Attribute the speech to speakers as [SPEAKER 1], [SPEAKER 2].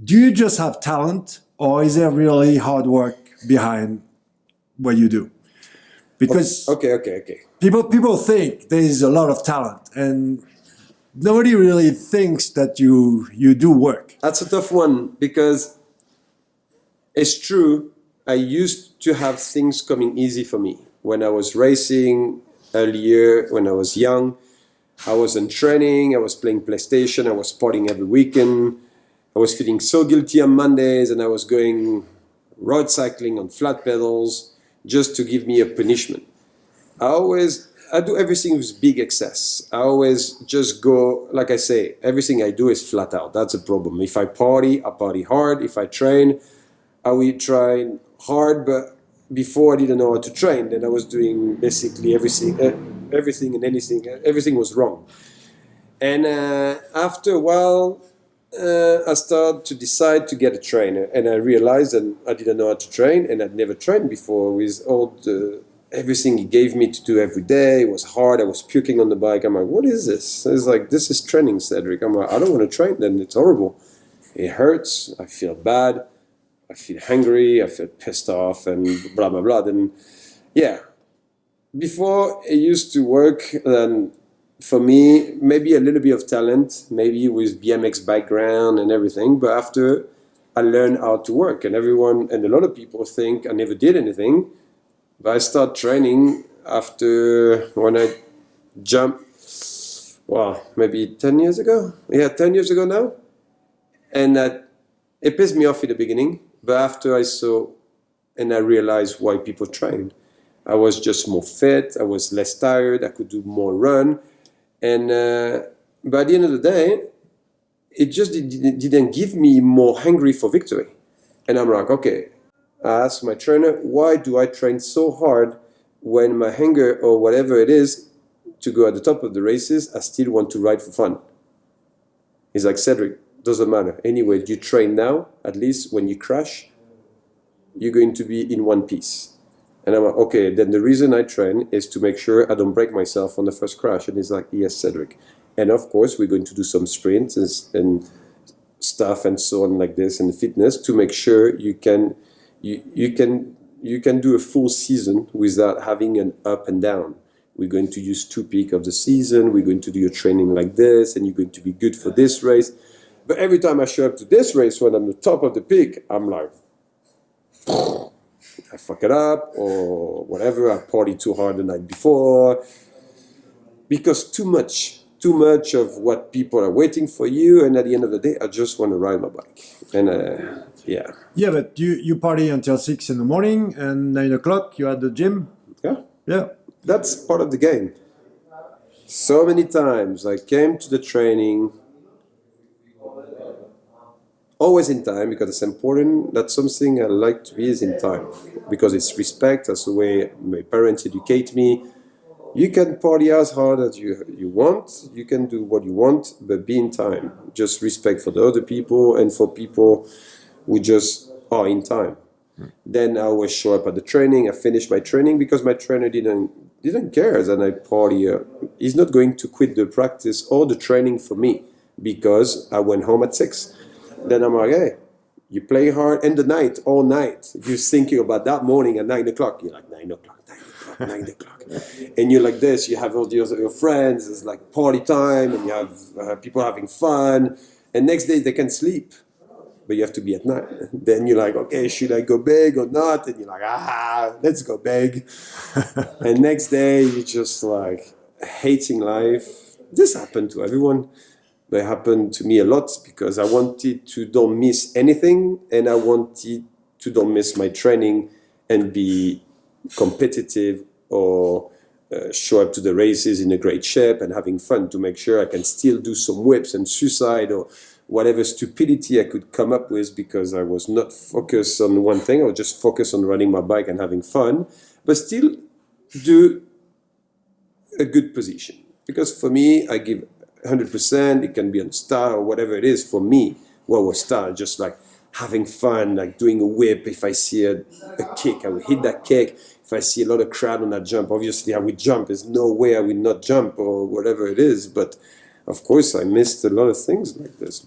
[SPEAKER 1] do you just have talent, or is there really hard work behind what you do? Because
[SPEAKER 2] Okay.
[SPEAKER 1] people think there is a lot of talent, and nobody really thinks that you do work.
[SPEAKER 2] That's a tough one because it's true. I used to have things coming easy for me. When I was racing earlier, when I was young, I was in training, I was playing PlayStation, I was partying every weekend. I was feeling so guilty on Mondays, and I was going road cycling on flat pedals just to give me a punishment. I do everything with big excess. I always just go, like I say, everything I do is flat out. That's a problem. If I party hard. If I train, I will train hard, but before I didn't know how to train. Then I was doing basically everything and anything. Everything was wrong. And after a while, I started to decide to get a trainer, and I realized that I didn't know how to train, and I'd never trained before with all the everything he gave me to do every day. It was hard. I was puking on the bike. I'm like, what is this? It's like, this is training, Cedric. I'm like, I don't want to train then. It's horrible. It hurts. I feel bad. I feel hungry. I feel pissed off and blah, blah, blah. Then, yeah. Before it used to work, then for me, maybe a little bit of talent, maybe with BMX background and everything. But after I learned how to work, and everyone and a lot of people think I never did anything. But I started training after when I jumped, well, maybe 10 years ago. Yeah, 10 years ago now. And it pissed me off in the beginning. But after I saw and I realized why people train, I was just more fit. I was less tired. I could do more run. And by the end of the day, it just didn't give me more hungry for victory. And I'm like, okay. I asked my trainer, why do I train so hard when my hunger or whatever it is to go at the top of the races, I still want to ride for fun? He's like, Cedric, doesn't matter. Anyway, you train now, at least when you crash, you're going to be in one piece. And I'm like, okay, then the reason I train is to make sure I don't break myself on the first crash. And he's like, yes, Cedric. And of course, we're going to do some sprints and stuff and so on like this and fitness to make sure you can do a full season without having an up and down. We're going to use 2 peaks of the season. We're going to do your training like this, and you're going to be good for this race. But every time I show up to this race when I'm the top of the peak, I'm like, I fuck it up or whatever. I party too hard the night before because too much of what people are waiting for you. And at the end of the day, I just want to ride my bike. And yeah.
[SPEAKER 1] Yeah, but you party until 6 in the morning, and 9 o'clock you're at the gym. Yeah.
[SPEAKER 2] That's part of the game. So many times I came to the training always in time because it's important. That's something I like to be is in time because it's respect. That's the way my parents educate me. You can party as hard as you want. You can do what you want, but be in time. Just respect for the other people and for people who just are in time. Then I always show up at the training. I finish my training because my trainer didn't care that I party. He's not going to quit the practice or the training for me because I went home at 6. Then I'm like, hey, you play hard in the night, all night. You're thinking about that morning at 9 o'clock. You're like, 9 o'clock, 9 o'clock. And you're like this. You have all your friends. It's like party time, and you have people having fun. And next day they can sleep. But you have to be at night. Then you're like, okay, should I go big or not? And you're like, let's go big. And next day you're just like hating life. This happened to everyone, but it happened to me a lot because I wanted to don't miss anything, and I wanted to don't miss my training and be competitive or show up to the races in a great shape and having fun to make sure I can still do some whips and suicide or whatever stupidity I could come up with because I was not focused on one thing. I was just focused on riding my bike and having fun, but still do a good position. Because for me, I give 100%. It can be on star or whatever it is for me. What was star? Just like having fun, like doing a whip. If I see a kick, I will hit that kick. If I see a lot of crowd on that jump, obviously I will jump. There's no way I will not jump or whatever it is. But of course, I missed a lot of things like this.